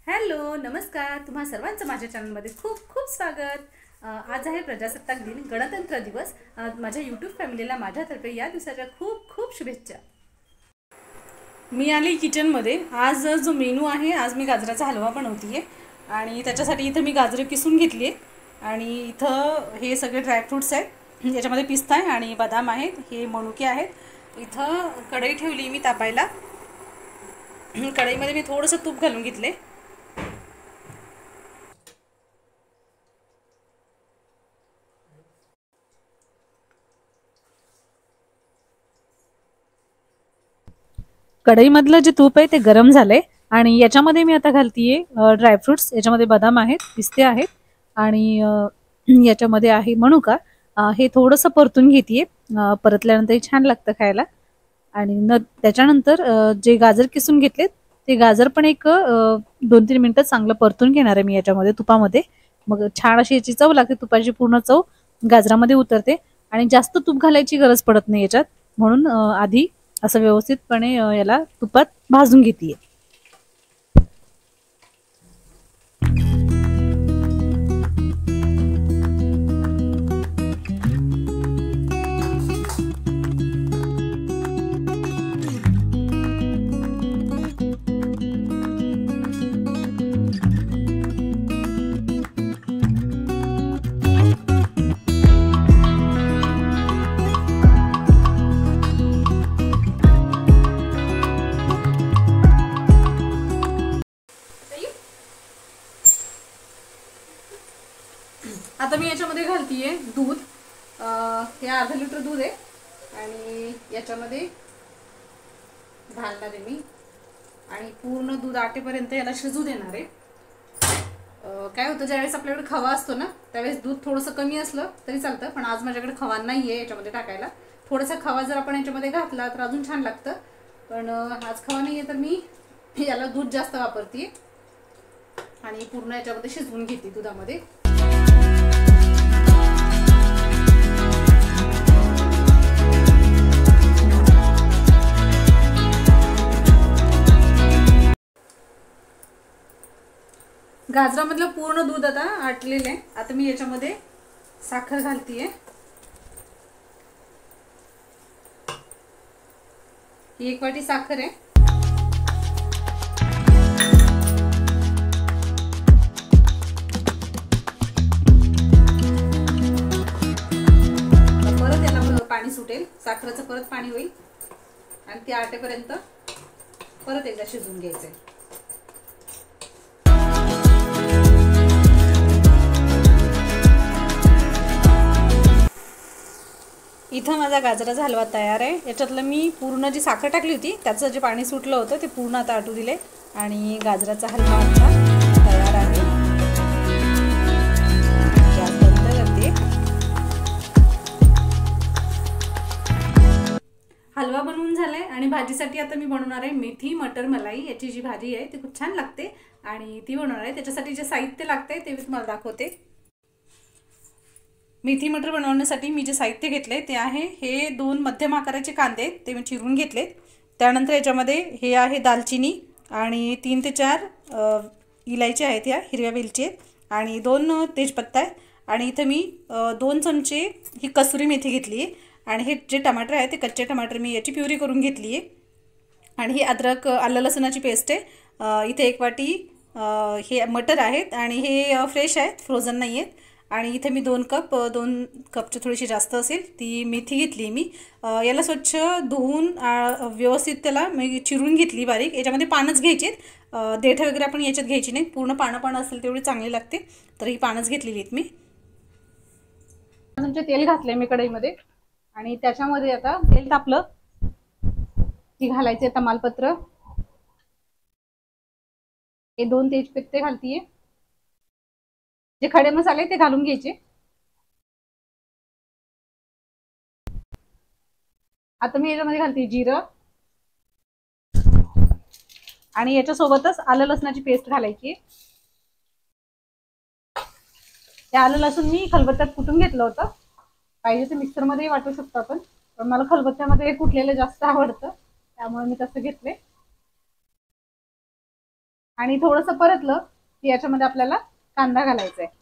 Hello नमस्कार, तुम्हा सर्वांचं माझ्या चॅनलमध्ये खूप खूप स्वागत। आज आहे प्रजासत्ताक दिन, गणतंत्र दिवस। माझ्या यूट्यूब फॅमिलीला माझ्यातर्फे या दिवसाच्या खूप खूप शुभेच्छा। मी आली किचनमध्ये। आज जो मेनू आहे, आज मी गाजराचा हलवा बनवतीये आणि त्याच्यासाठी इथं मी गाजरं किसून घेतली आहे आणि इथं हे सगळे ड्रायफ्रूट्स आहेत। याच्यामध्ये पिस्ता आहे आणि बदाम आहेत, हे मनुके आहेत। इथं कढई ठेवली मी तापायला। कढईमध्ये मी थोडंसं तूप घालून घेतले। कढईमधलं जे तूप आहे ते गरम झालंय आणि याच्यामध्ये मी आता घालतीये ड्रायफ्रुट्स। याच्यामध्ये बदाम आहेत, पिस्ते आहेत आणि याच्यामध्ये आहे मनुका। हे थोडंसं परतून घेतीये, परतल्यानंतर छान लागतं खायला। आणि त्याच्यानंतर जे गाजर किसून घेतले ते गाजर पण एक 2-3 मिनिटं चांगलं परतून घेणार आहे मी याच्यामध्ये तुपामध्ये। मग छान अशी याची चव लागते, तुपाची पूर्ण चव गाजरामध्ये उतरते आणि जास्त तूप घालायची गरज पडत नाही याच्यात, म्हणून आधी असं व्यवस्थितपणे याला तुपात भाजून घेतीये। आता मी याच्यामध्ये घालतीये दूध। हे अर्धा लिटर दूध आहे आणि याच्यामध्ये घालणार आहे मी आणि पूर्ण दूध आटेपर्यंत याला शिजू देणार आहे। काय होतं, ज्यावेळेस आपल्याकडे खवा असतो ना, त्यावेळेस दूध थोडंसं कमी असलं तरी चालतं, पण आज माझ्याकडे खवा नाहीये याच्यामध्ये टाकायला। थोडासा खवा जर आपण याच्यामध्ये घातला तर अजून छान लागतं, पण आज खवा नाहीये तर मी याला दूध जास्त वापरते आणि पूर्ण याच्यामध्ये शिजवून घेते दुधामध्ये। गाजरामधलं पूर्ण दूध आता आटलेलं आहे। आता मी याच्यामध्ये साखर घालतीये। ही 1 वाटी साखर आहे। परत याला पाणी सुटेल, साखरेचं परत पाणी होईल आणि ते आटेपर्यंत परत एकदा शिजवून घ्यायचंय। इथं माझा गाजराचा हलवा तयार आहे। याच्यातलं मी पूर्ण जी साखर टाकली होती त्याचं जे पाणी सुटलं होतं ते पूर्ण आता आटू दिले आणि गाजराचा हलवा आता तयार आहे। गॅस बंद करते। हलवा बनवून झालाय आणि भाजीसाठी आता मी बनवणार आहे मेथी मटर मलाई। याची जी भाजी आहे ती खूप छान लागते आणि ती बनवणार आहे। त्याच्यासाठी जे साहित्य लागते ते मी तुम्हाला दाखवते। मेथी मटर बनवण्यासाठी मी जे साहित्य घेतले ते आहे, हे 2 मध्यम आकाराचे कांदे, ते मी चिरून घेतलेत। त्यानंतर याच्यामध्ये हे आहे दालचिनी आणि 3 ते 4 इलायची आहेत, या हिरव्या वेलची आहेत आणि 2 तेजपत्ता आहेत आणि इथे मी 2 चमचे ही कसुरी मेथी घेतली आहे आणि हे जे टमाटर आहे ते कच्चे टमाटर मी याची प्युरी करून घेतली आहे आणि ही अद्रक आलं लसणाची पेस्ट आहे। इथे 1 वाटी हे मटर आहेत आणि हे फ्रेश आहेत, फ्रोझन नाही आहेत आणि इथे मी 2 कपच्या थोडीशी जास्त असेल ती मेथी घेतली मी। याला स्वच्छ धुवून व्यवस्थित त्याला मी चिरून घेतली बारीक। याच्यामध्ये पानच घ्यायची, देठ वगैरे आपण याच्यात घ्यायची नाही, पूर्ण पानं असेल तेवढी चांगली लागते, तर ही पानच घेतलेली आहेत मी। चमचे तेल घातले मी कढईमध्ये आणि त्याच्यामध्ये आता तेल तापलं की घालायचे तमालपत्र, हे 2 तेजपत्ते घालतीये। जे खडे मसाले ते घालून घ्यायचे। आता मी याच्यामध्ये घालते जिरं आणि याच्यासोबतच आलं लसणाची पेस्ट घालायची। ते आलं लसूण मी खलबत्त्यात कुटून घेतलं होतं, पाहिजे तर मिक्सरमध्ये वाटू शकतो आपण, पण मला खलबत्त्यामध्ये कुटलेलं जास्त आवडतं त्यामुळे मी तसं घेतले। आणि थोडंसं परतलं की याच्यामध्ये आपल्याला कांदा घालायचा आहे.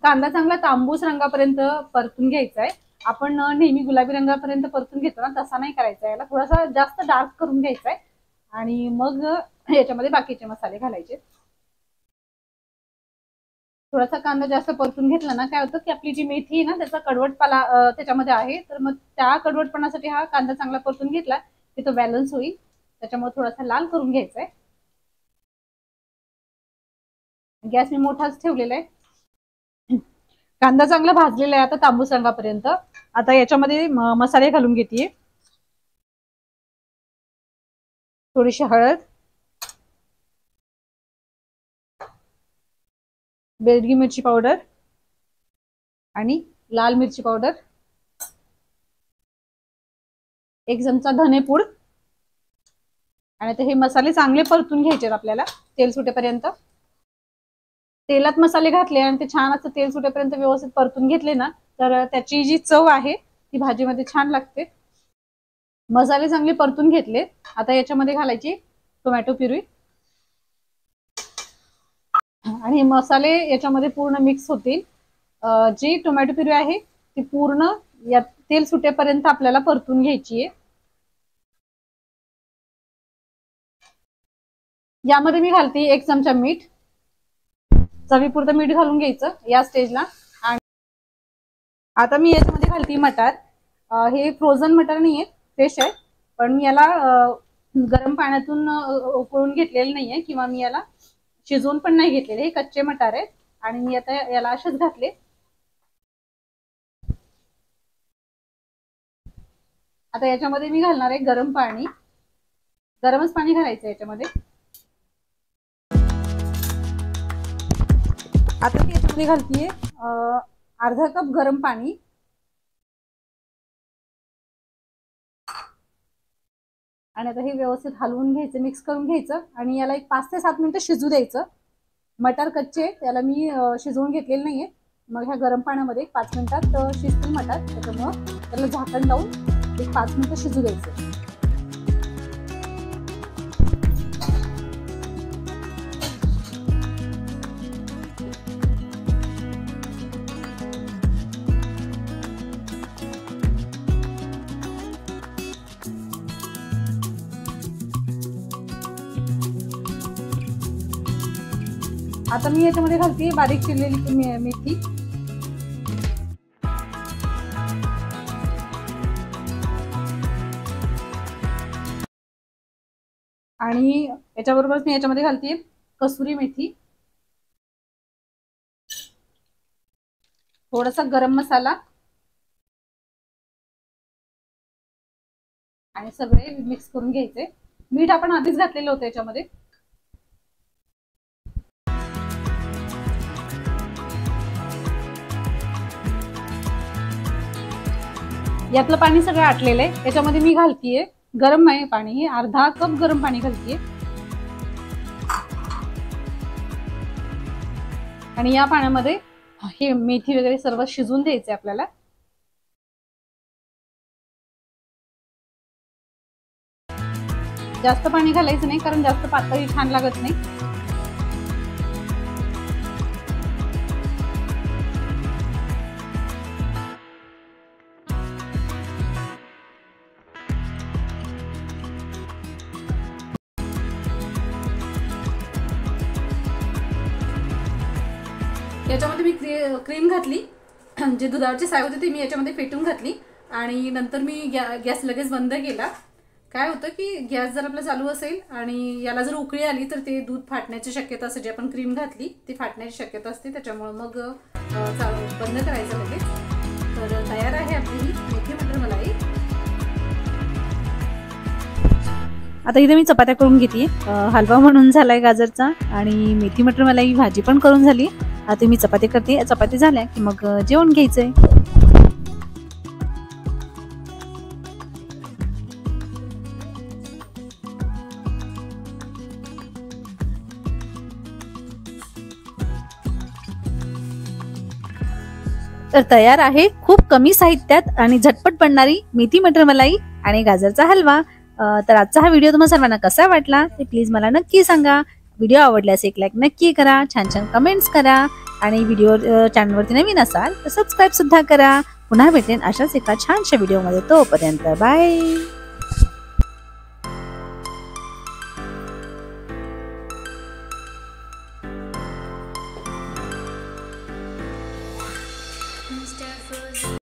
कांदा चांगला तांबूस रंगापर्यंत परतून घ्यायचा आहे. आपण नेहमी गुलाबी रंगापर्यंत परतून घेतो ना, तसा नाही करायचा. याला थोडासा जास्त डार्क करून घ्यायचा आहे आणि मग याच्यामध्ये बाकीचे मसाले घालायचे. थोडासा कांदा जास्त परतून घेतला ना, काय होतं की आपली जी मेथी आहे ना, त्याचा कडवटपणा त्याच्यामध्ये आहे. तर मग त्या कडवटपणासाठी हा कांदा चांगला परतून घेतला की तो बॅलन्स होईल. त्याच्यामुळे थोडासा लाल करून घ्यायचा आहे. गॅस मी मोठाच ठेवलेला आहे. कांदा चांगला भाजलेला आहे आता तांबूस रंगापर्यंत. आता याच्यामध्ये मसाले घालून घेते. थोडीशी हळद, बेडगी मिरची पावडर आणि लाल मिरची पावडर, 1 चमचा धनेपूड. आणि आता हे मसाले चांगले परतून घ्यायचे आपल्याला तेल सुटेपर्यंत. तेलात मसाले घातले आणि ते छान असं तेल सुटेपर्यंत व्यवस्थित परतून घेतले ना, तर त्याची जी चव आहे ती भाजीमध्ये छान लागते. मसाले चांगले परतून घेतले. आता याच्यामध्ये घालायची टोमॅटो प्युरी आणि हे मसाले याच्यामध्ये पूर्ण मिक्स होतील. जी टोमॅटो प्युरी आहे ती पूर्ण या तेल सुटेपर्यंत आपल्याला परतून घ्यायची आहे. यामध्ये मी घालते 1 चमचा मीठ. चवीपुरतं मीठ घालून घ्यायचं या स्टेजला. आणि आता मी याच्यामध्ये घालते मटार. हे फ्रोझन मटार नाहीये, फ्रेश आहे. पण मी याला गरम पाण्यातून उकळून घेतलेलं नाहीये किंवा मी याला शिजवून पण नाही घेतलेले. हे कच्चे मटार आहेत आणि मी आता याला असेच घातले. आता याच्यामध्ये मी घालणार आहे गरम पाणी. गरमच पाणी घालायचं याच्यामध्ये. आता मी याच्यामध्ये घालतीये अर्धा कप गरम पाणी. आणि आता हे व्यवस्थित हलवून घ्यायचं, मिक्स करून घ्यायचं आणि याला एक 5 ते 7 मिनिटं शिजू द्यायचं. मटार कच्चे याला मी शिजवून घेतलेलं नाहीये. मग ह्या गरम पाण्यामध्ये 5 मिनिटात शिजतील मटार. त्याच्यामुळं त्याला झाकण लावून एक 5 मिनिटं शिजू द्यायचं. आता मी याच्यामध्ये घालते बारीक चिरलेली मेथी. आणि याच्याबरोबरच मी याच्यामध्ये घालते कसुरी मेथी, थोडासा गरम मसाला आणि सगळे मिक्स करून घ्यायचे. मीठ आपण आधीच घातलेलं होतं याच्यामध्ये. यातलं पाणी सगळं आटलेलं आहे. याच्यामध्ये मी घालतीये गरम आहे पाणी. हे अर्धा कप गरम पाणी घालतीये. आणि या पाण्यामध्ये हे मेथी वगैरे सर्व शिजवून द्यायचे आपल्याला. जास्त पाणी घालायचं नाही कारण जास्त पातळी छान लागत नाही. याच्यामध्ये मी क्रीम घातली. जे दुधाची साय होती ती मी याच्यामध्ये फेटून घातली आणि नंतर मी गॅस लगेच बंद केला. काय होतं की गॅस जर आपला चालू असेल आणि याला जर उकळी आली तर ते दूध फाटण्याची शक्यता असते. जे आपण क्रीम घातली ती फाटण्याची शक्यता असते. त्याच्यामुळे मग बंद करायचं लगेच. तर तयार आहे आपली मेथी मटर मलाई. आता इथे मी चपात्या करून घेते. हलवा म्हणून झालाय गाजरचा आणि मेथी मटर मलाई भाजी पण करून झाली. आता मी चपाती करते. चपाती झाल्या की मग जेवण घ्यायचंय. तर तयार आहे खूप कमी साहित्यात आणि झटपट बनणारी मेथी मटर मलाई आणि गाजरचा हलवा। तर आजचा हा व्हिडिओ तुम्हाला सर्वांना कसा वाटला ते प्लीज मला नक्की सांगा। व्हिडिओ आवडल्यास एक लाईक नक्की करा, छान छान कमेंट्स करा आणि व्हिडिओ चॅनलवरती नवीन असाल तर सबस्क्राईब सुद्धा करा। पुन्हा भेटेन अशाच एका छानशा व्हिडिओमध्ये, तोपर्यंत बाय।